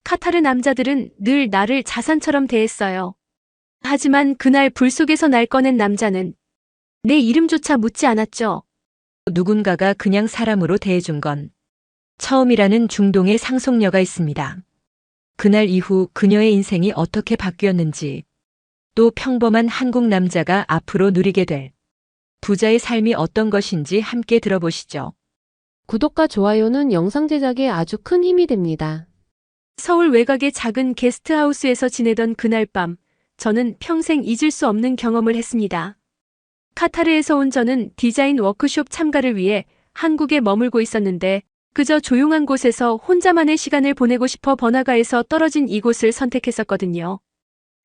카타르 남자들은 늘 나를 자산처럼 대했어요. 하지만 그날 불 속에서 날 꺼낸 남자는 내 이름조차 묻지 않았죠. 누군가가 그냥 사람으로 대해준 건 처음이라는 중동의 상속녀가 있습니다. 그날 이후 그녀의 인생이 어떻게 바뀌었는지, 또 평범한 한국 남자가 앞으로 누리게 될 부자의 삶이 어떤 것인지 함께 들어보시죠. 구독과 좋아요는 영상 제작에 아주 큰 힘이 됩니다. 서울 외곽의 작은 게스트하우스에서 지내던 그날 밤, 저는 평생 잊을 수 없는 경험을 했습니다. 카타르에서 온 저는 디자인 워크숍 참가를 위해 한국에 머물고 있었는데 그저 조용한 곳에서 혼자만의 시간을 보내고 싶어 번화가에서 떨어진 이곳을 선택했었거든요.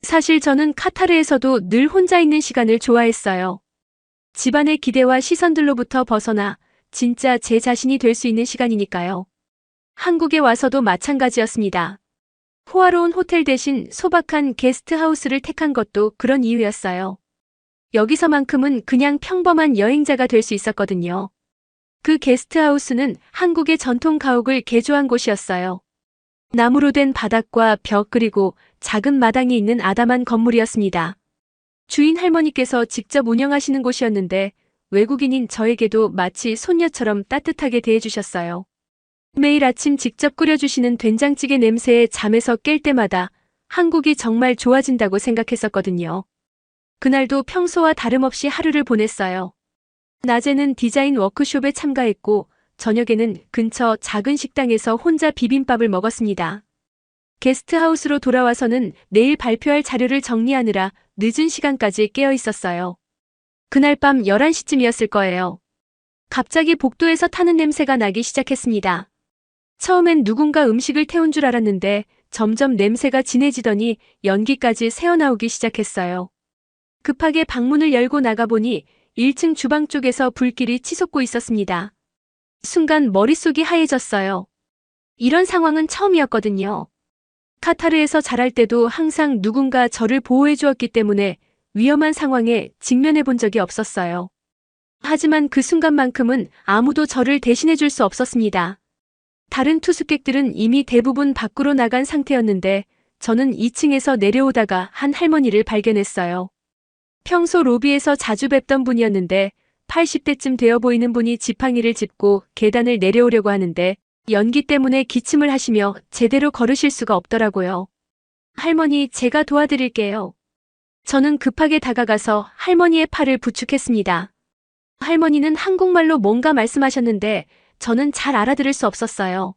사실 저는 카타르에서도 늘 혼자 있는 시간을 좋아했어요. 집안의 기대와 시선들로부터 벗어나 진짜 제 자신이 될 수 있는 시간이니까요. 한국에 와서도 마찬가지였습니다. 호화로운 호텔 대신 소박한 게스트하우스를 택한 것도 그런 이유였어요. 여기서만큼은 그냥 평범한 여행자가 될 수 있었거든요. 그 게스트하우스는 한국의 전통 가옥을 개조한 곳이었어요. 나무로 된 바닥과 벽 그리고 작은 마당이 있는 아담한 건물이었습니다. 주인 할머니께서 직접 운영하시는 곳이었는데 외국인인 저에게도 마치 손녀처럼 따뜻하게 대해주셨어요. 매일 아침 직접 끓여주시는 된장찌개 냄새에 잠에서 깰 때마다 한국이 정말 좋아진다고 생각했었거든요. 그날도 평소와 다름없이 하루를 보냈어요. 낮에는 디자인 워크숍에 참가했고 저녁에는 근처 작은 식당에서 혼자 비빔밥을 먹었습니다. 게스트하우스로 돌아와서는 내일 발표할 자료를 정리하느라 늦은 시간까지 깨어 있었어요. 그날 밤 11시쯤이었을 거예요. 갑자기 복도에서 타는 냄새가 나기 시작했습니다. 처음엔 누군가 음식을 태운 줄 알았는데 점점 냄새가 진해지더니 연기까지 새어나오기 시작했어요. 급하게 방문을 열고 나가보니 1층 주방 쪽에서 불길이 치솟고 있었습니다. 순간 머릿속이 하얘졌어요. 이런 상황은 처음이었거든요. 카타르에서 자랄 때도 항상 누군가 저를 보호해 주었기 때문에 위험한 상황에 직면해 본 적이 없었어요. 하지만 그 순간만큼은 아무도 저를 대신해 줄 수 없었습니다. 다른 투숙객들은 이미 대부분 밖으로 나간 상태였는데 저는 2층에서 내려오다가 한 할머니를 발견했어요. 평소 로비에서 자주 뵙던 분이었는데 80대쯤 되어 보이는 분이 지팡이를 짚고 계단을 내려오려고 하는데 연기 때문에 기침을 하시며 제대로 걸으실 수가 없더라고요. 할머니, 제가 도와드릴게요. 저는 급하게 다가가서 할머니의 팔을 부축했습니다. 할머니는 한국말로 뭔가 말씀하셨는데 저는 잘 알아들을 수 없었어요.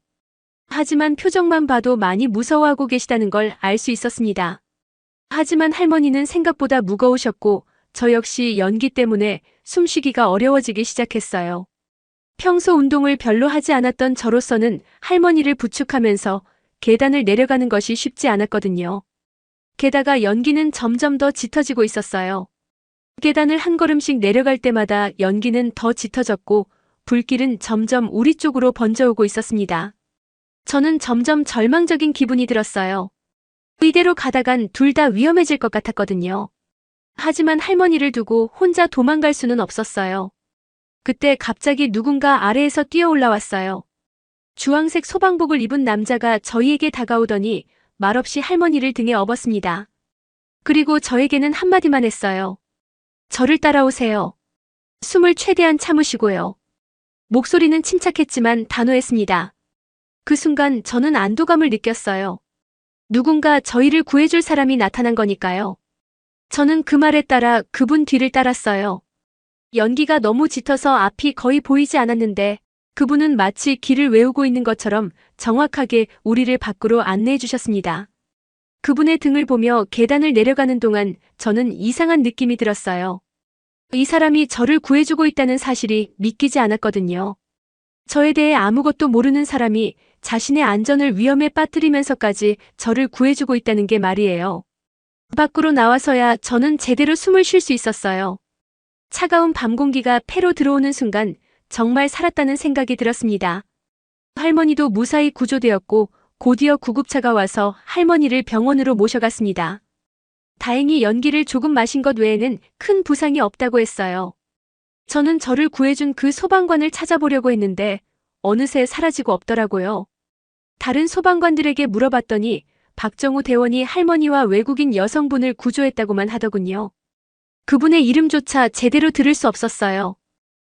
하지만 표정만 봐도 많이 무서워하고 계시다는 걸 알 수 있었습니다. 하지만 할머니는 생각보다 무거우셨고 저 역시 연기 때문에 숨쉬기가 어려워지기 시작했어요. 평소 운동을 별로 하지 않았던 저로서는 할머니를 부축하면서 계단을 내려가는 것이 쉽지 않았거든요. 게다가 연기는 점점 더 짙어지고 있었어요. 계단을 한 걸음씩 내려갈 때마다 연기는 더 짙어졌고 불길은 점점 우리 쪽으로 번져오고 있었습니다. 저는 점점 절망적인 기분이 들었어요. 이대로 가다간 둘 다 위험해질 것 같았거든요. 하지만 할머니를 두고 혼자 도망갈 수는 없었어요. 그때 갑자기 누군가 아래에서 뛰어 올라왔어요. 주황색 소방복을 입은 남자가 저희에게 다가오더니 말없이 할머니를 등에 업었습니다. 그리고 저에게는 한마디만 했어요. 저를 따라오세요. 숨을 최대한 참으시고요. 목소리는 침착했지만 단호했습니다. 그 순간 저는 안도감을 느꼈어요. 누군가 저희를 구해줄 사람이 나타난 거니까요. 저는 그 말에 따라 그분 뒤를 따랐어요. 연기가 너무 짙어서 앞이 거의 보이지 않았는데 그분은 마치 길을 외우고 있는 것처럼 정확하게 우리를 밖으로 안내해 주셨습니다. 그분의 등을 보며 계단을 내려가는 동안 저는 이상한 느낌이 들었어요. 이 사람이 저를 구해주고 있다는 사실이 믿기지 않았거든요. 저에 대해 아무것도 모르는 사람이 자신의 안전을 위험에 빠뜨리면서까지 저를 구해주고 있다는 게 말이에요. 밖으로 나와서야 저는 제대로 숨을 쉴 수 있었어요. 차가운 밤 공기가 폐로 들어오는 순간 정말 살았다는 생각이 들었습니다. 할머니도 무사히 구조되었고 곧이어 구급차가 와서 할머니를 병원으로 모셔갔습니다. 다행히 연기를 조금 마신 것 외에는 큰 부상이 없다고 했어요. 저는 저를 구해준 그 소방관을 찾아보려고 했는데 어느새 사라지고 없더라고요. 다른 소방관들에게 물어봤더니 박정우 대원이 할머니와 외국인 여성분을 구조했다고만 하더군요. 그분의 이름조차 제대로 들을 수 없었어요.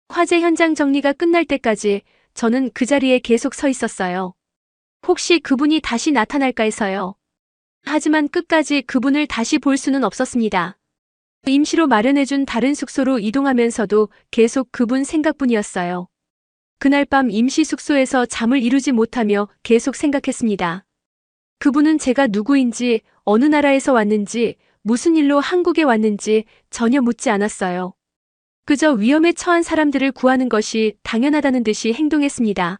화재 현장 정리가 끝날 때까지 저는 그 자리에 계속 서 있었어요. 혹시 그분이 다시 나타날까 해서요. 하지만 끝까지 그분을 다시 볼 수는 없었습니다. 임시로 마련해준 다른 숙소로 이동하면서도 계속 그분 생각뿐이었어요. 그날 밤 임시 숙소에서 잠을 이루지 못하며 계속 생각했습니다. 그분은 제가 누구인지, 어느 나라에서 왔는지, 무슨 일로 한국에 왔는지 전혀 묻지 않았어요. 그저 위험에 처한 사람들을 구하는 것이 당연하다는 듯이 행동했습니다.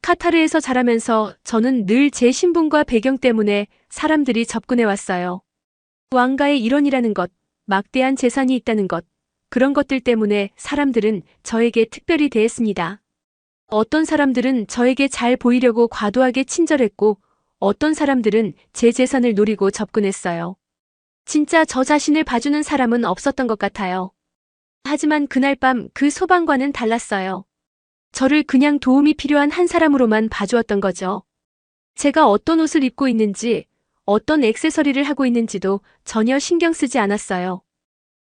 카타르에서 자라면서 저는 늘 제 신분과 배경 때문에 사람들이 접근해 왔어요. 왕가의 일원이라는 것, 막대한 재산이 있다는 것, 그런 것들 때문에 사람들은 저에게 특별히 대했습니다. 어떤 사람들은 저에게 잘 보이려고 과도하게 친절했고, 어떤 사람들은 제 재산을 노리고 접근했어요. 진짜 저 자신을 봐주는 사람은 없었던 것 같아요. 하지만 그날 밤 그 소방관은 달랐어요. 저를 그냥 도움이 필요한 한 사람으로만 봐주었던 거죠. 제가 어떤 옷을 입고 있는지, 어떤 액세서리를 하고 있는지도 전혀 신경 쓰지 않았어요.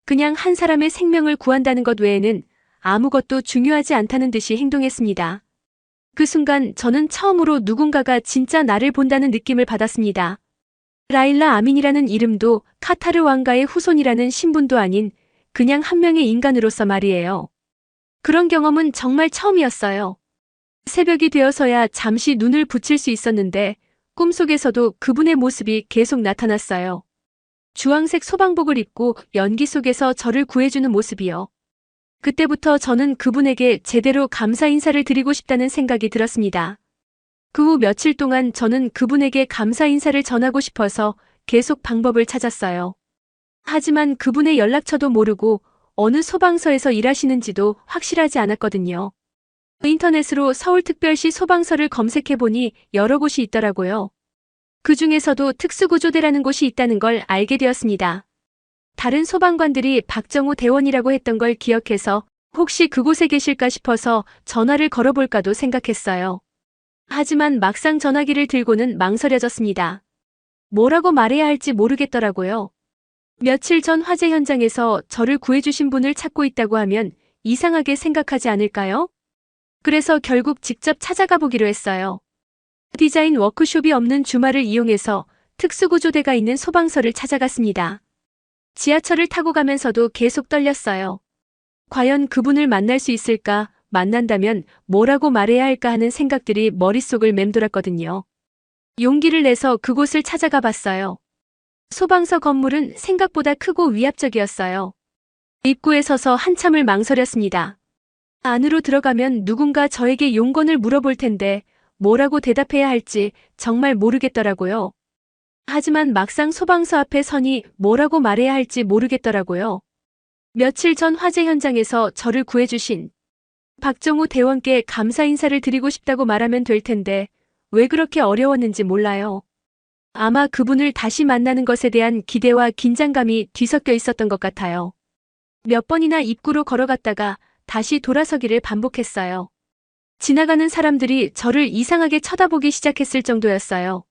그냥 한 사람의 생명을 구한다는 것 외에는 아무것도 중요하지 않다는 듯이 행동했습니다. 그 순간 저는 처음으로 누군가가 진짜 나를 본다는 느낌을 받았습니다. 라일라 아민이라는 이름도 카타르 왕가의 후손이라는 신분도 아닌 그냥 한 명의 인간으로서 말이에요. 그런 경험은 정말 처음이었어요. 새벽이 되어서야 잠시 눈을 붙일 수 있었는데 꿈속에서도 그분의 모습이 계속 나타났어요. 주황색 소방복을 입고 연기 속에서 저를 구해주는 모습이요. 그때부터 저는 그분에게 제대로 감사 인사를 드리고 싶다는 생각이 들었습니다. 그 후 며칠 동안 저는 그분에게 감사 인사를 전하고 싶어서 계속 방법을 찾았어요. 하지만 그분의 연락처도 모르고 어느 소방서에서 일하시는지도 확실하지 않았거든요. 인터넷으로 서울특별시 소방서를 검색해보니 여러 곳이 있더라고요. 그 중에서도 특수구조대라는 곳이 있다는 걸 알게 되었습니다. 다른 소방관들이 박정우 대원이라고 했던 걸 기억해서 혹시 그곳에 계실까 싶어서 전화를 걸어볼까도 생각했어요. 하지만 막상 전화기를 들고는 망설여졌습니다. 뭐라고 말해야 할지 모르겠더라고요. 며칠 전 화재 현장에서 저를 구해주신 분을 찾고 있다고 하면 이상하게 생각하지 않을까요? 그래서 결국 직접 찾아가 보기로 했어요. 디자인 워크숍이 없는 주말을 이용해서 특수구조대가 있는 소방서를 찾아갔습니다. 지하철을 타고 가면서도 계속 떨렸어요. 과연 그분을 만날 수 있을까, 만난다면 뭐라고 말해야 할까 하는 생각들이 머릿속을 맴돌았거든요. 용기를 내서 그곳을 찾아가 봤어요. 소방서 건물은 생각보다 크고 위압적이었어요. 입구에 서서 한참을 망설였습니다. 안으로 들어가면 누군가 저에게 용건을 물어볼 텐데 뭐라고 대답해야 할지 정말 모르겠더라고요. 하지만 막상 소방서 앞에 서니 뭐라고 말해야 할지 모르겠더라고요. 며칠 전 화재 현장에서 저를 구해주신 박정우 대원께 감사 인사를 드리고 싶다고 말하면 될 텐데 왜 그렇게 어려웠는지 몰라요. 아마 그분을 다시 만나는 것에 대한 기대와 긴장감이 뒤섞여 있었던 것 같아요. 몇 번이나 입구로 걸어갔다가 다시 돌아서기를 반복했어요. 지나가는 사람들이 저를 이상하게 쳐다보기 시작했을 정도였어요.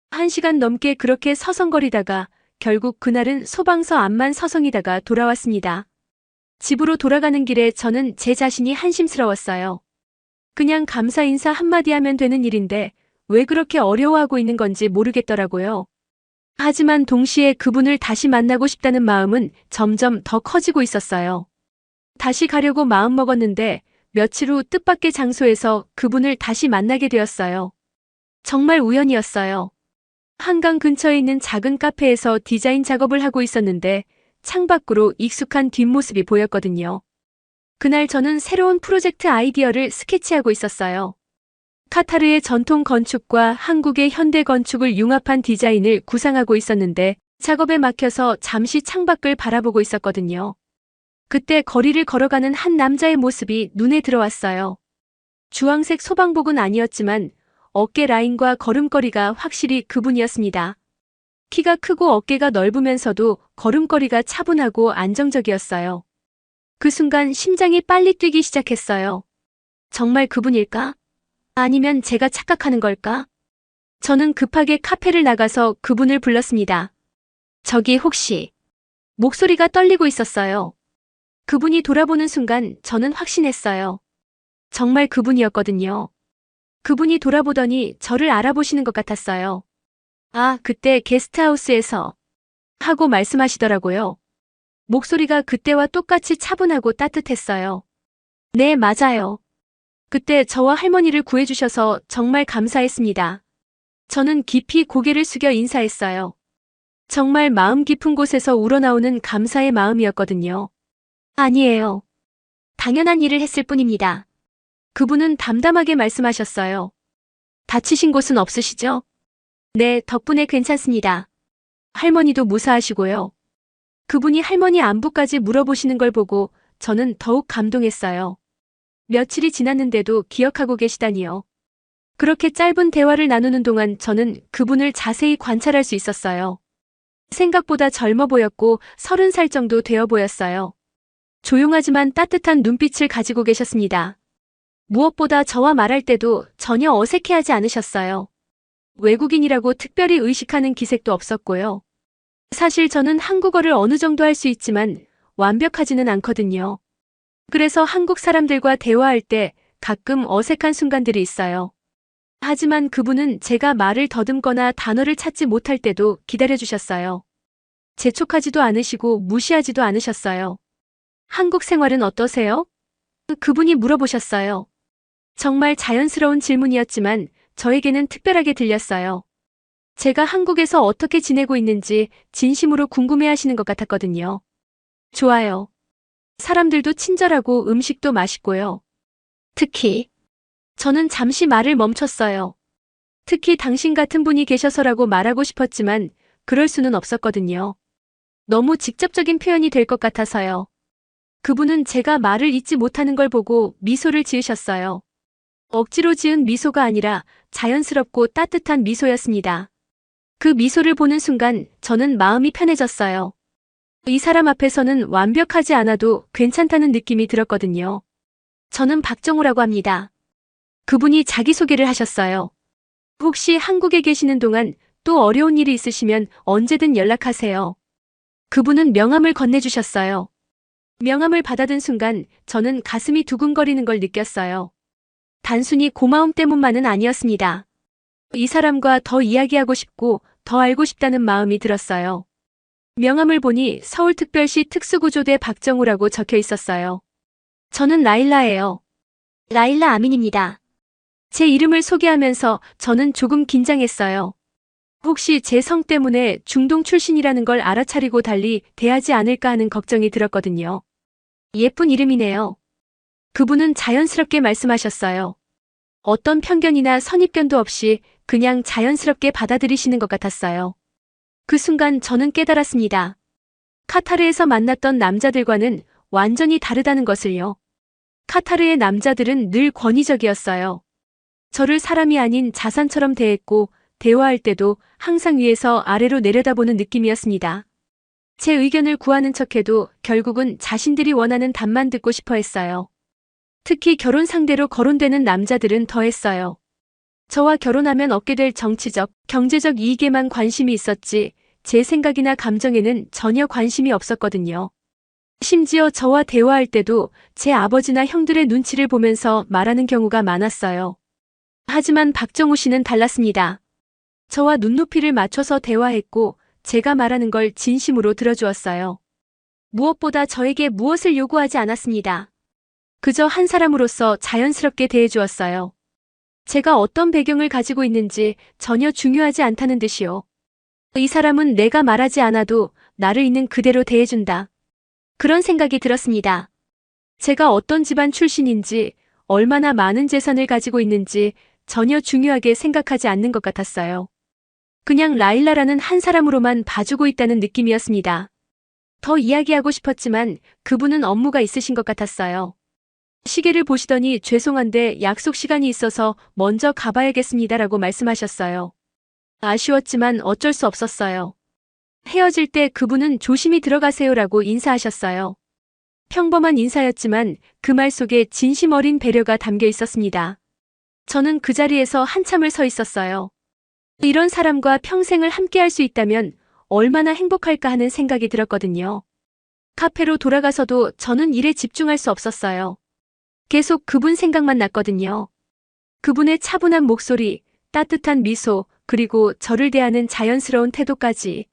1시간 넘게 그렇게 서성거리다가 결국 그날은 소방서 앞만 서성이다가 돌아왔습니다. 집으로 돌아가는 길에 저는 제 자신이 한심스러웠어요. 그냥 감사 인사 한마디 하면 되는 일인데 왜 그렇게 어려워하고 있는 건지 모르겠더라고요. 하지만 동시에 그분을 다시 만나고 싶다는 마음은 점점 더 커지고 있었어요. 다시 가려고 마음먹었는데 며칠 후 뜻밖의 장소에서 그분을 다시 만나게 되었어요. 정말 우연이었어요. 한강 근처에 있는 작은 카페에서 디자인 작업을 하고 있었는데 창밖으로 익숙한 뒷모습이 보였거든요. 그날 저는 새로운 프로젝트 아이디어를 스케치하고 있었어요. 카타르의 전통 건축과 한국의 현대 건축을 융합한 디자인을 구상하고 있었는데 작업에 막혀서 잠시 창밖을 바라보고 있었거든요. 그때 거리를 걸어가는 한 남자의 모습이 눈에 들어왔어요. 주황색 소방복은 아니었지만 어깨 라인과 걸음걸이가 확실히 그분이었습니다. 키가 크고 어깨가 넓으면서도 걸음걸이가 차분하고 안정적이었어요. 그 순간 심장이 빨리 뛰기 시작했어요. 정말 그분일까? 아니면 제가 착각하는 걸까? 저는 급하게 카페를 나가서 그분을 불렀습니다. 저기 혹시 목소리가 떨리고 있었어요. 그분이 돌아보는 순간 저는 확신했어요. 정말 그분이었거든요. 그분이 돌아보더니 저를 알아보시는 것 같았어요. 아, 그때 게스트하우스에서 하고 말씀하시더라고요. 목소리가 그때와 똑같이 차분하고 따뜻했어요. 네, 맞아요. 그때 저와 할머니를 구해주셔서 정말 감사했습니다. 저는 깊이 고개를 숙여 인사했어요. 정말 마음 깊은 곳에서 우러나오는 감사의 마음이었거든요. 아니에요. 당연한 일을 했을 뿐입니다. 그분은 담담하게 말씀하셨어요. 다치신 곳은 없으시죠? 네, 덕분에 괜찮습니다. 할머니도 무사하시고요. 그분이 할머니 안부까지 물어보시는 걸 보고 저는 더욱 감동했어요. 며칠이 지났는데도 기억하고 계시다니요. 그렇게 짧은 대화를 나누는 동안 저는 그분을 자세히 관찰할 수 있었어요. 생각보다 젊어 보였고 30살 정도 되어 보였어요. 조용하지만 따뜻한 눈빛을 가지고 계셨습니다. 무엇보다 저와 말할 때도 전혀 어색해하지 않으셨어요. 외국인이라고 특별히 의식하는 기색도 없었고요. 사실 저는 한국어를 어느 정도 할 수 있지만 완벽하지는 않거든요. 그래서 한국 사람들과 대화할 때 가끔 어색한 순간들이 있어요. 하지만 그분은 제가 말을 더듬거나 단어를 찾지 못할 때도 기다려주셨어요. 재촉하지도 않으시고 무시하지도 않으셨어요. 한국 생활은 어떠세요? 그분이 물어보셨어요. 정말 자연스러운 질문이었지만 저에게는 특별하게 들렸어요. 제가 한국에서 어떻게 지내고 있는지 진심으로 궁금해하시는 것 같았거든요. 좋아요. 사람들도 친절하고 음식도 맛있고요. 특히 저는 잠시 말을 멈췄어요. 특히 당신 같은 분이 계셔서라고 말하고 싶었지만 그럴 수는 없었거든요. 너무 직접적인 표현이 될 것 같아서요. 그분은 제가 말을 잇지 못하는 걸 보고 미소를 지으셨어요. 억지로 지은 미소가 아니라 자연스럽고 따뜻한 미소였습니다. 그 미소를 보는 순간 저는 마음이 편해졌어요. 이 사람 앞에서는 완벽하지 않아도 괜찮다는 느낌이 들었거든요. 저는 박정우라고 합니다. 그분이 자기소개를 하셨어요. 혹시 한국에 계시는 동안 또 어려운 일이 있으시면 언제든 연락하세요. 그분은 명함을 건네주셨어요. 명함을 받아든 순간 저는 가슴이 두근거리는 걸 느꼈어요. 단순히 고마움 때문만은 아니었습니다. 이 사람과 더 이야기하고 싶고 더 알고 싶다는 마음이 들었어요. 명함을 보니 서울특별시 특수구조대 박정우라고 적혀 있었어요. 저는 라일라예요. 라일라 아민입니다. 제 이름을 소개하면서 저는 조금 긴장했어요. 혹시 제 성 때문에 중동 출신이라는 걸 알아차리고 달리 대하지 않을까 하는 걱정이 들었거든요. 예쁜 이름이네요. 그분은 자연스럽게 말씀하셨어요. 어떤 편견이나 선입견도 없이 그냥 자연스럽게 받아들이시는 것 같았어요. 그 순간 저는 깨달았습니다. 카타르에서 만났던 남자들과는 완전히 다르다는 것을요. 카타르의 남자들은 늘 권위적이었어요. 저를 사람이 아닌 자산처럼 대했고 대화할 때도 항상 위에서 아래로 내려다보는 느낌이었습니다. 제 의견을 구하는 척해도 결국은 자신들이 원하는 답만 듣고 싶어 했어요. 특히 결혼 상대로 거론되는 남자들은 더했어요. 저와 결혼하면 얻게 될 정치적, 경제적 이익에만 관심이 있었지 제 생각이나 감정에는 전혀 관심이 없었거든요. 심지어 저와 대화할 때도 제 아버지나 형들의 눈치를 보면서 말하는 경우가 많았어요. 하지만 박정우 씨는 달랐습니다. 저와 눈높이를 맞춰서 대화했고 제가 말하는 걸 진심으로 들어주었어요. 무엇보다 저에게 무엇을 요구하지 않았습니다. 그저 한 사람으로서 자연스럽게 대해주었어요. 제가 어떤 배경을 가지고 있는지 전혀 중요하지 않다는 듯이요. 이 사람은 내가 말하지 않아도 나를 있는 그대로 대해준다. 그런 생각이 들었습니다. 제가 어떤 집안 출신인지, 얼마나 많은 재산을 가지고 있는지 전혀 중요하게 생각하지 않는 것 같았어요. 그냥 라일라라는 한 사람으로만 봐주고 있다는 느낌이었습니다. 더 이야기하고 싶었지만 그분은 업무가 있으신 것 같았어요. 시계를 보시더니 죄송한데 약속 시간이 있어서 먼저 가봐야겠습니다라고 말씀하셨어요. 아쉬웠지만 어쩔 수 없었어요. 헤어질 때 그분은 조심히 들어가세요라고 인사하셨어요. 평범한 인사였지만 그 말 속에 진심 어린 배려가 담겨 있었습니다. 저는 그 자리에서 한참을 서 있었어요. 이런 사람과 평생을 함께할 수 있다면 얼마나 행복할까 하는 생각이 들었거든요. 카페로 돌아가서도 저는 일에 집중할 수 없었어요. 계속 그분 생각만 났거든요. 그분의 차분한 목소리, 따뜻한 미소, 그리고 저를 대하는 자연스러운 태도까지.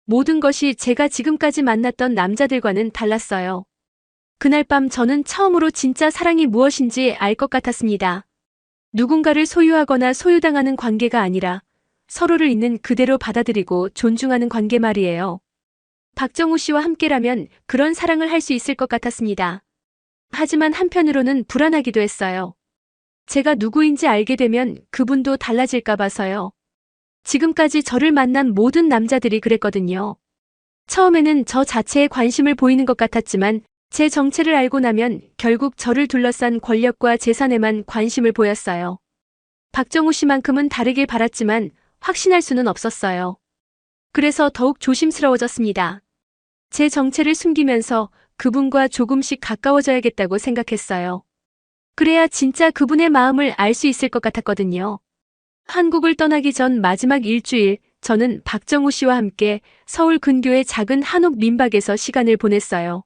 모든 것이 제가 지금까지 만났던 남자들과는 달랐어요. 그날 밤 저는 처음으로 진짜 사랑이 무엇인지 알 것 같았습니다. 누군가를 소유하거나 소유당하는 관계가 아니라 서로를 있는 그대로 받아들이고 존중하는 관계 말이에요. 박정우 씨와 함께라면 그런 사랑을 할 수 있을 것 같았습니다. 하지만 한편으로는 불안하기도 했어요. 제가 누구인지 알게 되면 그분도 달라질까 봐서요. 지금까지 저를 만난 모든 남자들이 그랬거든요. 처음에는 저 자체에 관심을 보이는 것 같았지만 제 정체를 알고 나면 결국 저를 둘러싼 권력과 재산에만 관심을 보였어요. 박정우 씨만큼은 다르길 바랐지만 확신할 수는 없었어요. 그래서 더욱 조심스러워졌습니다. 제 정체를 숨기면서 그분과 조금씩 가까워져야겠다고 생각했어요. 그래야 진짜 그분의 마음을 알 수 있을 것 같았거든요. 한국을 떠나기 전 마지막 일주일, 저는 박정우 씨와 함께 서울 근교의 작은 한옥 민박에서 시간을 보냈어요.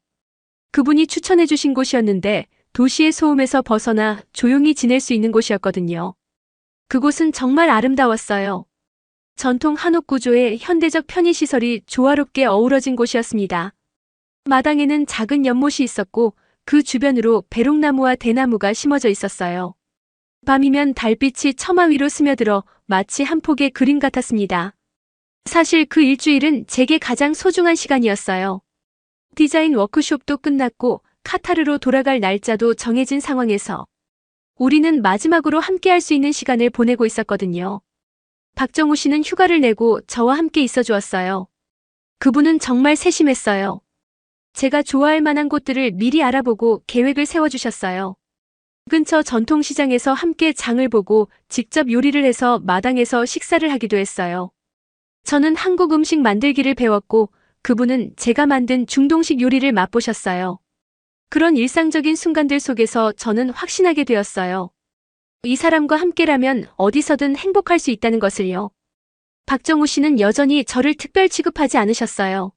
그분이 추천해 주신 곳이었는데 도시의 소음에서 벗어나 조용히 지낼 수 있는 곳이었거든요. 그곳은 정말 아름다웠어요. 전통 한옥 구조의 현대적 편의시설이 조화롭게 어우러진 곳이었습니다. 마당에는 작은 연못이 있었고 그 주변으로 배롱나무와 대나무가 심어져 있었어요. 밤이면 달빛이 처마 위로 스며들어 마치 한 폭의 그림 같았습니다. 사실 그 일주일은 제게 가장 소중한 시간이었어요. 디자인 워크숍도 끝났고 카타르로 돌아갈 날짜도 정해진 상황에서 우리는 마지막으로 함께할 수 있는 시간을 보내고 있었거든요. 박정우 씨는 휴가를 내고 저와 함께 있어 주었어요. 그분은 정말 세심했어요. 제가 좋아할 만한 곳들을 미리 알아보고 계획을 세워주셨어요. 근처 전통시장에서 함께 장을 보고 직접 요리를 해서 마당에서 식사를 하기도 했어요. 저는 한국 음식 만들기를 배웠고 그분은 제가 만든 중동식 요리를 맛보셨어요. 그런 일상적인 순간들 속에서 저는 확신하게 되었어요. 이 사람과 함께라면 어디서든 행복할 수 있다는 것을요. 박정우 씨는 여전히 저를 특별 취급하지 않으셨어요.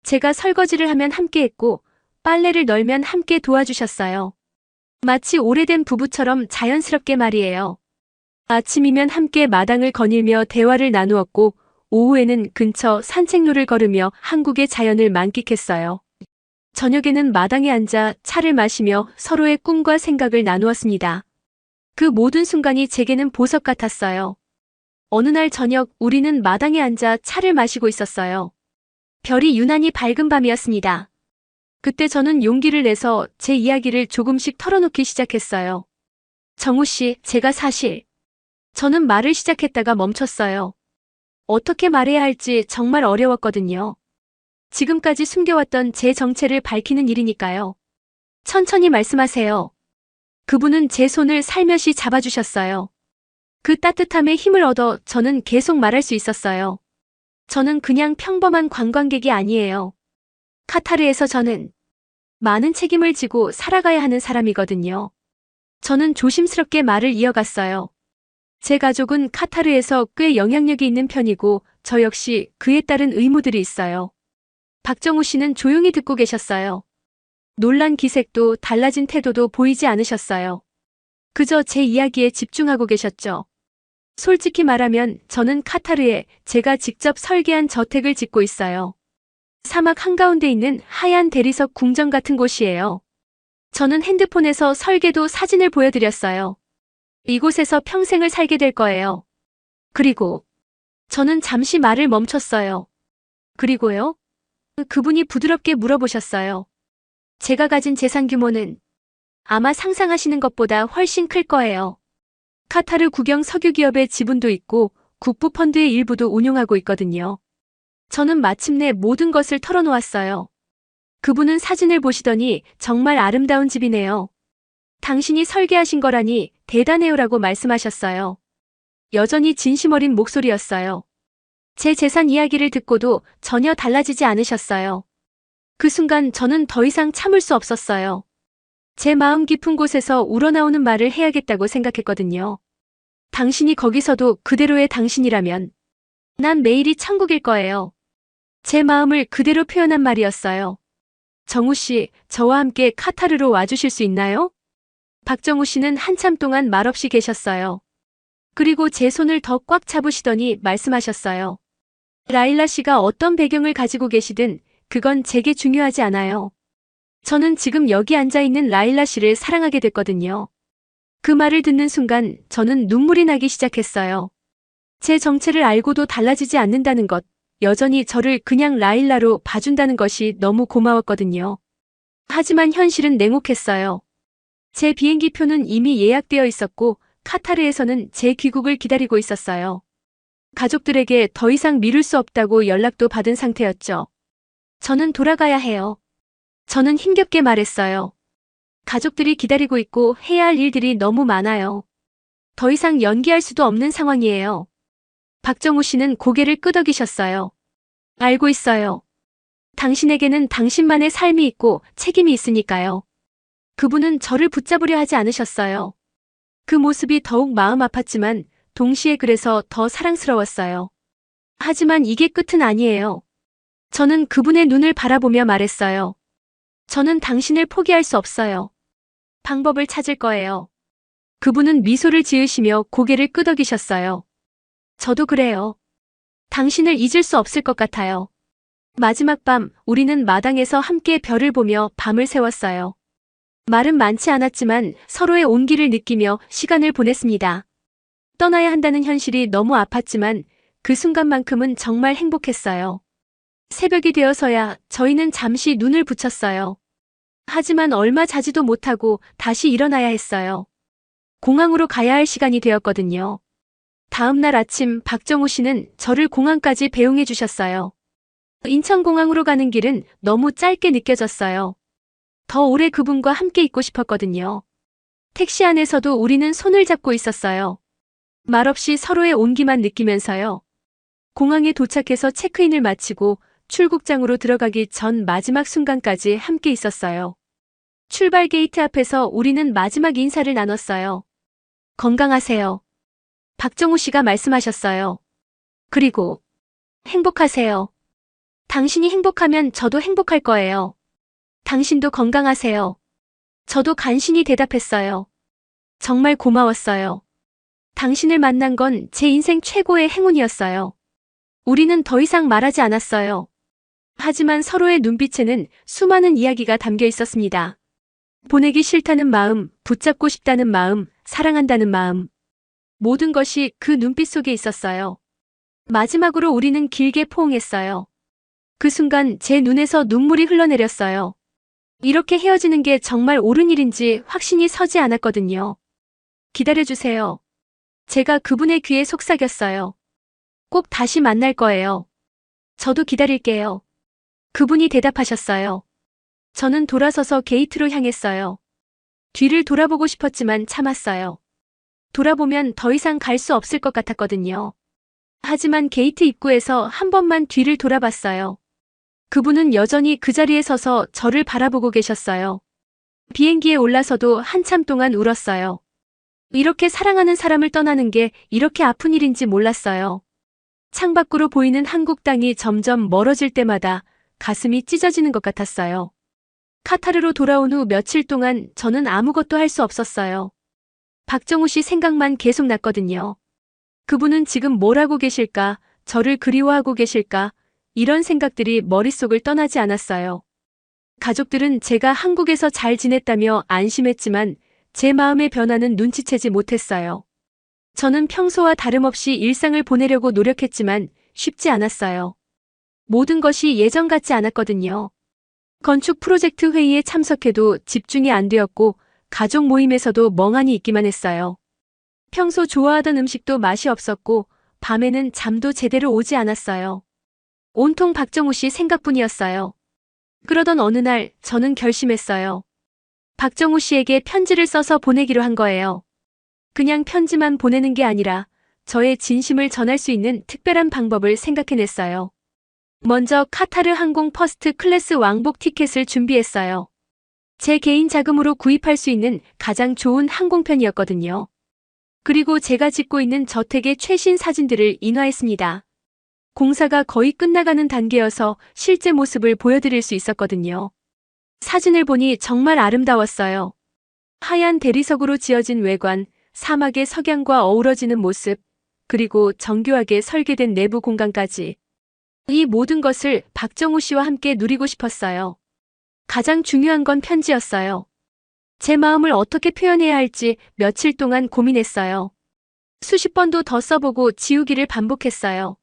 제가 설거지를 하면 함께했고 빨래를 널면 함께 도와주셨어요. 마치 오래된 부부처럼 자연스럽게 말이에요. 아침이면 함께 마당을 거닐며 대화를 나누었고 오후에는 근처 산책로를 걸으며 한국의 자연을 만끽했어요. 저녁에는 마당에 앉아 차를 마시며 서로의 꿈과 생각을 나누었습니다. 그 모든 순간이 제게는 보석 같았어요. 어느 날 저녁 우리는 마당에 앉아 차를 마시고 있었어요. 별이 유난히 밝은 밤이었습니다. 그때 저는 용기를 내서 제 이야기를 조금씩 털어놓기 시작했어요. 정우 씨, 제가 사실... 저는 말을 시작했다가 멈췄어요. 어떻게 말해야 할지 정말 어려웠거든요. 지금까지 숨겨왔던 제 정체를 밝히는 일이니까요. 천천히 말씀하세요. 그분은 제 손을 살며시 잡아주셨어요. 그 따뜻함에 힘을 얻어 저는 계속 말할 수 있었어요. 저는 그냥 평범한 관광객이 아니에요. 카타르에서 저는 많은 책임을 지고 살아가야 하는 사람이거든요. 저는 조심스럽게 말을 이어갔어요. 제 가족은 카타르에서 꽤 영향력이 있는 편이고 저 역시 그에 따른 의무들이 있어요. 박정우 씨는 조용히 듣고 계셨어요. 놀란 기색도 달라진 태도도 보이지 않으셨어요. 그저 제 이야기에 집중하고 계셨죠. 솔직히 말하면 저는 카타르에 제가 직접 설계한 저택을 짓고 있어요. 사막 한가운데 있는 하얀 대리석 궁전 같은 곳이에요. 저는 핸드폰에서 설계도 사진을 보여드렸어요. 이곳에서 평생을 살게 될 거예요. 그리고 저는 잠시 말을 멈췄어요. 그리고요? 그분이 부드럽게 물어보셨어요. 제가 가진 재산 규모는 아마 상상하시는 것보다 훨씬 클 거예요. 카타르 국영 석유기업의 지분도 있고 국부 펀드의 일부도 운용하고 있거든요. 저는 마침내 모든 것을 털어놓았어요. 그분은 사진을 보시더니 정말 아름다운 집이네요. 당신이 설계하신 거라니 대단해요라고 말씀하셨어요. 여전히 진심 어린 목소리였어요. 제 재산 이야기를 듣고도 전혀 달라지지 않으셨어요. 그 순간 저는 더 이상 참을 수 없었어요. 제 마음 깊은 곳에서 우러나오는 말을 해야겠다고 생각했거든요. 당신이 거기서도 그대로의 당신이라면 난 매일이 천국일 거예요. 제 마음을 그대로 표현한 말이었어요. 정우 씨, 저와 함께 카타르로 와주실 수 있나요? 박정우 씨는 한참 동안 말없이 계셨어요. 그리고 제 손을 더 꽉 잡으시더니 말씀하셨어요. 라일라 씨가 어떤 배경을 가지고 계시든 그건 제게 중요하지 않아요. 저는 지금 여기 앉아 있는 라일라 씨를 사랑하게 됐거든요. 그 말을 듣는 순간 저는 눈물이 나기 시작했어요. 제 정체를 알고도 달라지지 않는다는 것, 여전히 저를 그냥 라일라로 봐준다는 것이 너무 고마웠거든요. 하지만 현실은 냉혹했어요. 제 비행기 표는 이미 예약되어 있었고 카타르에서는 제 귀국을 기다리고 있었어요. 가족들에게 더 이상 미룰 수 없다고 연락도 받은 상태였죠. 저는 돌아가야 해요. 저는 힘겹게 말했어요. 가족들이 기다리고 있고 해야 할 일들이 너무 많아요. 더 이상 연기할 수도 없는 상황이에요. 박정우 씨는 고개를 끄덕이셨어요. 알고 있어요. 당신에게는 당신만의 삶이 있고 책임이 있으니까요. 그분은 저를 붙잡으려 하지 않으셨어요. 그 모습이 더욱 마음 아팠지만 동시에 그래서 더 사랑스러웠어요. 하지만 이게 끝은 아니에요. 저는 그분의 눈을 바라보며 말했어요. 저는 당신을 포기할 수 없어요. 방법을 찾을 거예요. 그분은 미소를 지으시며 고개를 끄덕이셨어요. 저도 그래요. 당신을 잊을 수 없을 것 같아요. 마지막 밤, 우리는 마당에서 함께 별을 보며 밤을 새웠어요. 말은 많지 않았지만 서로의 온기를 느끼며 시간을 보냈습니다. 떠나야 한다는 현실이 너무 아팠지만 그 순간만큼은 정말 행복했어요. 새벽이 되어서야 저희는 잠시 눈을 붙였어요. 하지만 얼마 자지도 못하고 다시 일어나야 했어요. 공항으로 가야 할 시간이 되었거든요. 다음 날 아침 박정우 씨는 저를 공항까지 배웅해 주셨어요. 인천공항으로 가는 길은 너무 짧게 느껴졌어요. 더 오래 그분과 함께 있고 싶었거든요. 택시 안에서도 우리는 손을 잡고 있었어요. 말없이 서로의 온기만 느끼면서요. 공항에 도착해서 체크인을 마치고 출국장으로 들어가기 전 마지막 순간까지 함께 있었어요. 출발 게이트 앞에서 우리는 마지막 인사를 나눴어요. 건강하세요. 박정우 씨가 말씀하셨어요. 그리고 행복하세요. 당신이 행복하면 저도 행복할 거예요. 당신도 건강하세요. 저도 간신히 대답했어요. 정말 고마웠어요. 당신을 만난 건 제 인생 최고의 행운이었어요. 우리는 더 이상 말하지 않았어요. 하지만 서로의 눈빛에는 수많은 이야기가 담겨 있었습니다. 보내기 싫다는 마음, 붙잡고 싶다는 마음, 사랑한다는 마음. 모든 것이 그 눈빛 속에 있었어요. 마지막으로 우리는 길게 포옹했어요. 그 순간 제 눈에서 눈물이 흘러내렸어요. 이렇게 헤어지는 게 정말 옳은 일인지 확신이 서지 않았거든요. 기다려주세요. 제가 그분의 귀에 속삭였어요. 꼭 다시 만날 거예요. 저도 기다릴게요. 그분이 대답하셨어요. 저는 돌아서서 게이트로 향했어요. 뒤를 돌아보고 싶었지만 참았어요. 돌아보면 더 이상 갈 수 없을 것 같았거든요. 하지만 게이트 입구에서 한 번만 뒤를 돌아봤어요. 그분은 여전히 그 자리에 서서 저를 바라보고 계셨어요. 비행기에 올라서도 한참 동안 울었어요. 이렇게 사랑하는 사람을 떠나는 게 이렇게 아픈 일인지 몰랐어요. 창밖으로 보이는 한국 땅이 점점 멀어질 때마다 가슴이 찢어지는 것 같았어요. 카타르로 돌아온 후 며칠 동안 저는 아무것도 할 수 없었어요. 박정우 씨 생각만 계속 났거든요. 그분은 지금 뭘 하고 계실까? 저를 그리워하고 계실까? 이런 생각들이 머릿속을 떠나지 않았어요. 가족들은 제가 한국에서 잘 지냈다며 안심했지만 제 마음의 변화는 눈치채지 못했어요. 저는 평소와 다름없이 일상을 보내려고 노력했지만 쉽지 않았어요. 모든 것이 예전 같지 않았거든요. 건축 프로젝트 회의에 참석해도 집중이 안 되었고 가족 모임에서도 멍하니 있기만 했어요. 평소 좋아하던 음식도 맛이 없었고 밤에는 잠도 제대로 오지 않았어요. 온통 박정우 씨 생각뿐이었어요. 그러던 어느 날 저는 결심했어요. 박정우 씨에게 편지를 써서 보내기로 한 거예요. 그냥 편지만 보내는 게 아니라 저의 진심을 전할 수 있는 특별한 방법을 생각해냈어요. 먼저 카타르 항공 퍼스트 클래스 왕복 티켓을 준비했어요. 제 개인 자금으로 구입할 수 있는 가장 좋은 항공편이었거든요. 그리고 제가 짓고 있는 저택의 최신 사진들을 인화했습니다. 공사가 거의 끝나가는 단계여서 실제 모습을 보여드릴 수 있었거든요. 사진을 보니 정말 아름다웠어요. 하얀 대리석으로 지어진 외관, 사막의 석양과 어우러지는 모습, 그리고 정교하게 설계된 내부 공간까지. 이 모든 것을 박정우 씨와 함께 누리고 싶었어요. 가장 중요한 건 편지였어요. 제 마음을 어떻게 표현해야 할지 며칠 동안 고민했어요. 수십 번도 더 써보고 지우기를 반복했어요.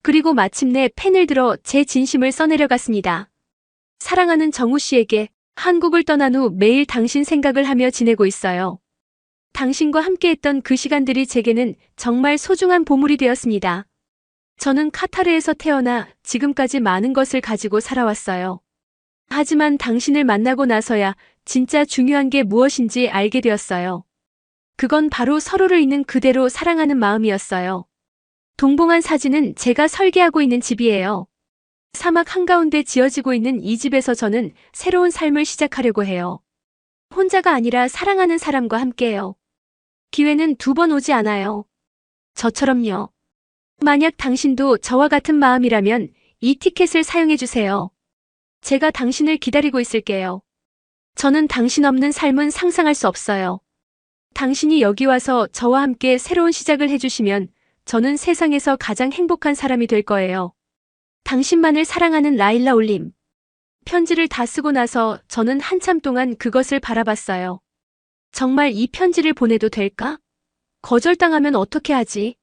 그리고 마침내 펜을 들어 제 진심을 써내려갔습니다. 사랑하는 정우 씨에게 한국을 떠난 후 매일 당신 생각을 하며 지내고 있어요. 당신과 함께했던 그 시간들이 제게는 정말 소중한 보물이 되었습니다. 저는 카타르에서 태어나 지금까지 많은 것을 가지고 살아왔어요. 하지만 당신을 만나고 나서야 진짜 중요한 게 무엇인지 알게 되었어요. 그건 바로 서로를 있는 그대로 사랑하는 마음이었어요. 동봉한 사진은 제가 설계하고 있는 집이에요. 사막 한가운데 지어지고 있는 이 집에서 저는 새로운 삶을 시작하려고 해요. 혼자가 아니라 사랑하는 사람과 함께해요. 기회는 두 번 오지 않아요. 저처럼요. 만약 당신도 저와 같은 마음이라면 이 티켓을 사용해주세요. 제가 당신을 기다리고 있을게요. 저는 당신 없는 삶은 상상할 수 없어요. 당신이 여기 와서 저와 함께 새로운 시작을 해주시면 저는 세상에서 가장 행복한 사람이 될 거예요. 당신만을 사랑하는 라일라 올림. 편지를 다 쓰고 나서 저는 한참 동안 그것을 바라봤어요. 정말 이 편지를 보내도 될까? 거절당하면 어떻게 하지?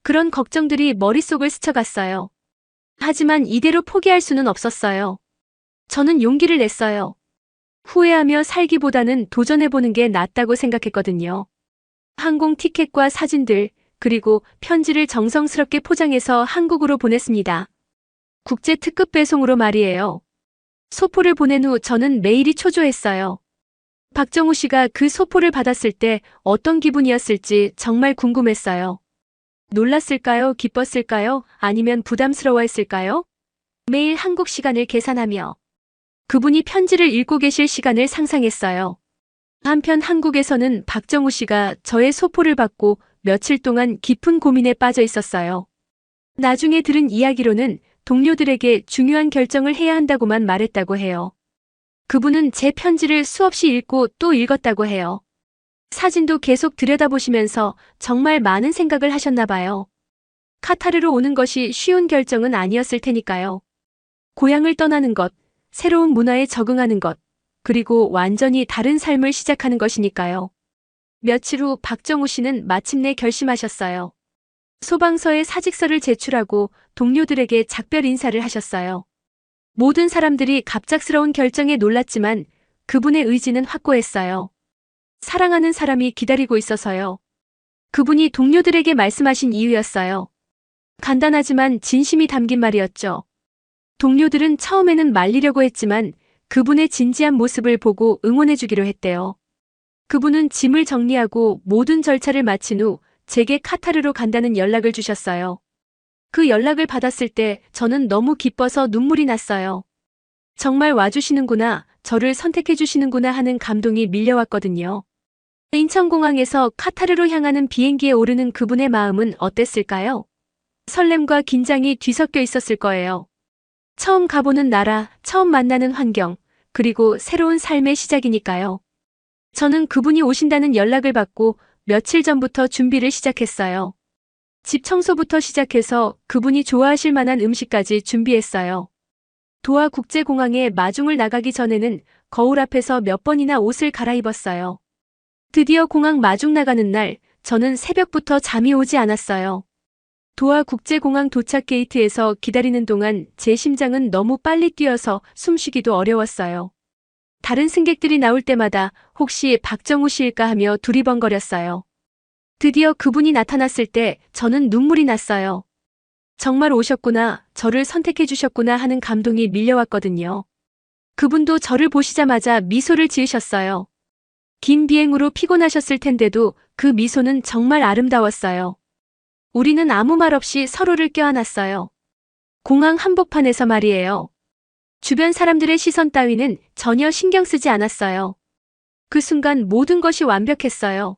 그런 걱정들이 머릿속을 스쳐갔어요. 하지만 이대로 포기할 수는 없었어요. 저는 용기를 냈어요. 후회하며 살기보다는 도전해보는 게 낫다고 생각했거든요. 항공 티켓과 사진들, 그리고 편지를 정성스럽게 포장해서 한국으로 보냈습니다. 국제 특급 배송으로 말이에요. 소포를 보낸 후 저는 메일이 초조했어요. 박정우 씨가 그 소포를 받았을 때 어떤 기분이었을지 정말 궁금했어요. 놀랐을까요? 기뻤을까요? 아니면 부담스러워했을까요? 매일 한국 시간을 계산하며 그분이 편지를 읽고 계실 시간을 상상했어요. 한편 한국에서는 박정우 씨가 저의 소포를 받고 며칠 동안 깊은 고민에 빠져 있었어요. 나중에 들은 이야기로는 동료들에게 중요한 결정을 해야 한다고만 말했다고 해요. 그분은 제 편지를 수없이 읽고 또 읽었다고 해요. 사진도 계속 들여다보시면서 정말 많은 생각을 하셨나 봐요. 카타르로 오는 것이 쉬운 결정은 아니었을 테니까요. 고향을 떠나는 것, 새로운 문화에 적응하는 것, 그리고 완전히 다른 삶을 시작하는 것이니까요. 며칠 후 박정우 씨는 마침내 결심하셨어요. 소방서에 사직서를 제출하고 동료들에게 작별 인사를 하셨어요. 모든 사람들이 갑작스러운 결정에 놀랐지만 그분의 의지는 확고했어요. 사랑하는 사람이 기다리고 있어서요. 그분이 동료들에게 말씀하신 이유였어요. 간단하지만 진심이 담긴 말이었죠. 동료들은 처음에는 말리려고 했지만 그분의 진지한 모습을 보고 응원해주기로 했대요. 그분은 짐을 정리하고 모든 절차를 마친 후 제게 카타르로 간다는 연락을 주셨어요. 그 연락을 받았을 때 저는 너무 기뻐서 눈물이 났어요. 정말 와주시는구나, 저를 선택해주시는구나 하는 감동이 밀려왔거든요. 인천공항에서 카타르로 향하는 비행기에 오르는 그분의 마음은 어땠을까요? 설렘과 긴장이 뒤섞여 있었을 거예요. 처음 가보는 나라, 처음 만나는 환경, 그리고 새로운 삶의 시작이니까요. 저는 그분이 오신다는 연락을 받고 며칠 전부터 준비를 시작했어요. 집 청소부터 시작해서 그분이 좋아하실 만한 음식까지 준비했어요. 도하 국제공항에 마중을 나가기 전에는 거울 앞에서 몇 번이나 옷을 갈아입었어요. 드디어 공항 마중 나가는 날, 저는 새벽부터 잠이 오지 않았어요. 도하 국제공항 도착 게이트에서 기다리는 동안 제 심장은 너무 빨리 뛰어서 숨쉬기도 어려웠어요. 다른 승객들이 나올 때마다 혹시 박정우 씨일까 하며 두리번거렸어요. 드디어 그분이 나타났을 때 저는 눈물이 났어요. 정말 오셨구나, 저를 선택해 주셨구나 하는 감동이 밀려왔거든요. 그분도 저를 보시자마자 미소를 지으셨어요. 긴 비행으로 피곤하셨을 텐데도 그 미소는 정말 아름다웠어요. 우리는 아무 말 없이 서로를 껴안았어요. 공항 한복판에서 말이에요. 주변 사람들의 시선 따위는 전혀 신경 쓰지 않았어요. 그 순간 모든 것이 완벽했어요.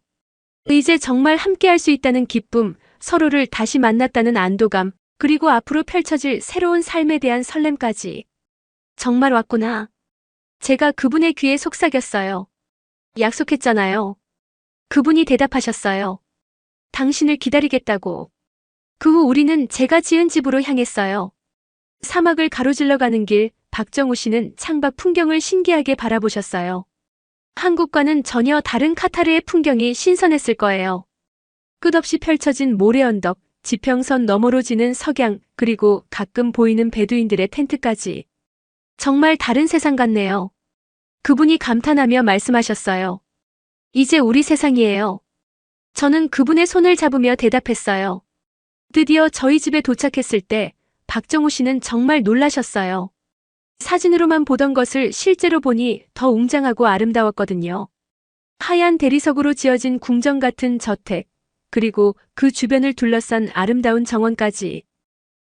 이제 정말 함께할 수 있다는 기쁨, 서로를 다시 만났다는 안도감, 그리고 앞으로 펼쳐질 새로운 삶에 대한 설렘까지. 정말 왔구나. 제가 그분의 귀에 속삭였어요. 약속했잖아요. 그분이 대답하셨어요. 당신을 기다리겠다고. 그 후 우리는 제가 지은 집으로 향했어요. 사막을 가로질러 가는 길, 박정우 씨는 창밖 풍경을 신기하게 바라보셨어요. 한국과는 전혀 다른 카타르의 풍경이 신선했을 거예요. 끝없이 펼쳐진 모래 언덕, 지평선 너머로 지는 석양, 그리고 가끔 보이는 베두인들의 텐트까지. 정말 다른 세상 같네요. 그분이 감탄하며 말씀하셨어요. 이제 우리 세상이에요. 저는 그분의 손을 잡으며 대답했어요. 드디어 저희 집에 도착했을 때 박정우 씨는 정말 놀라셨어요. 사진으로만 보던 것을 실제로 보니 더 웅장하고 아름다웠거든요. 하얀 대리석으로 지어진 궁전 같은 저택, 그리고 그 주변을 둘러싼 아름다운 정원까지.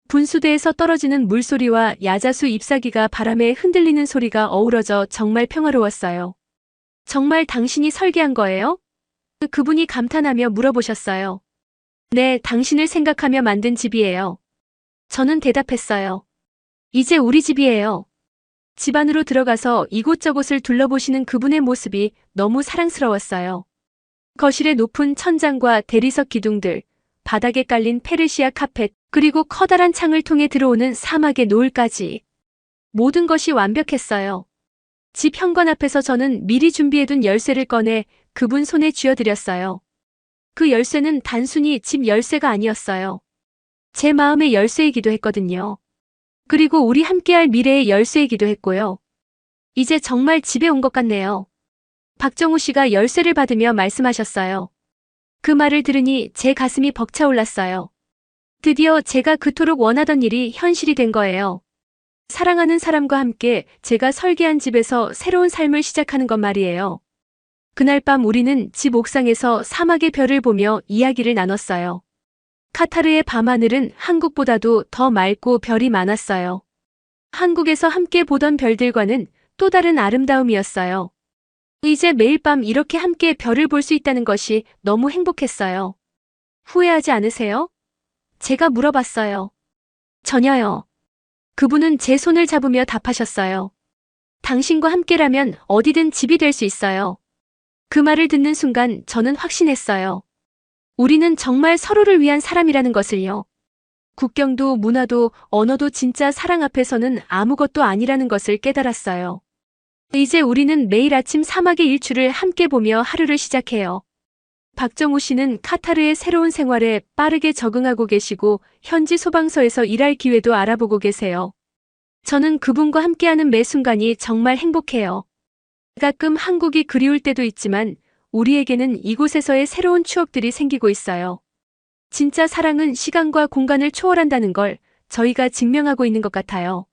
분수대에서 떨어지는 물소리와 야자수 잎사귀가 바람에 흔들리는 소리가 어우러져 정말 평화로웠어요. 정말 당신이 설계한 거예요? 그분이 감탄하며 물어보셨어요. 네, 당신을 생각하며 만든 집이에요. 저는 대답했어요. 이제 우리 집이에요. 집 안으로 들어가서 이곳저곳을 둘러보시는 그분의 모습이 너무 사랑스러웠어요. 거실의 높은 천장과 대리석 기둥들, 바닥에 깔린 페르시아 카펫, 그리고 커다란 창을 통해 들어오는 사막의 노을까지. 모든 것이 완벽했어요. 집 현관 앞에서 저는 미리 준비해둔 열쇠를 꺼내 그분 손에 쥐어드렸어요. 그 열쇠는 단순히 집 열쇠가 아니었어요. 제 마음의 열쇠이기도 했거든요. 그리고 우리 함께할 미래의 열쇠이기도 했고요. 이제 정말 집에 온 것 같네요. 박정우 씨가 열쇠를 받으며 말씀하셨어요. 그 말을 들으니 제 가슴이 벅차올랐어요. 드디어 제가 그토록 원하던 일이 현실이 된 거예요. 사랑하는 사람과 함께 제가 설계한 집에서 새로운 삶을 시작하는 것 말이에요. 그날 밤 우리는 집 옥상에서 사막의 별을 보며 이야기를 나눴어요. 카타르의 밤하늘은 한국보다도 더 맑고 별이 많았어요. 한국에서 함께 보던 별들과는 또 다른 아름다움이었어요. 이제 매일 밤 이렇게 함께 별을 볼 수 있다는 것이 너무 행복했어요. 후회하지 않으세요? 제가 물어봤어요. 전혀요. 그분은 제 손을 잡으며 답하셨어요. 당신과 함께라면 어디든 집이 될 수 있어요. 그 말을 듣는 순간 저는 확신했어요. 우리는 정말 서로를 위한 사람이라는 것을요. 국경도 문화도 언어도 진짜 사랑 앞에서는 아무것도 아니라는 것을 깨달았어요. 이제 우리는 매일 아침 사막의 일출을 함께 보며 하루를 시작해요. 박정우 씨는 카타르의 새로운 생활에 빠르게 적응하고 계시고 현지 소방서에서 일할 기회도 알아보고 계세요. 저는 그분과 함께하는 매 순간이 정말 행복해요. 가끔 한국이 그리울 때도 있지만 우리에게는 이곳에서의 새로운 추억들이 생기고 있어요. 진짜 사랑은 시간과 공간을 초월한다는 걸 저희가 증명하고 있는 것 같아요.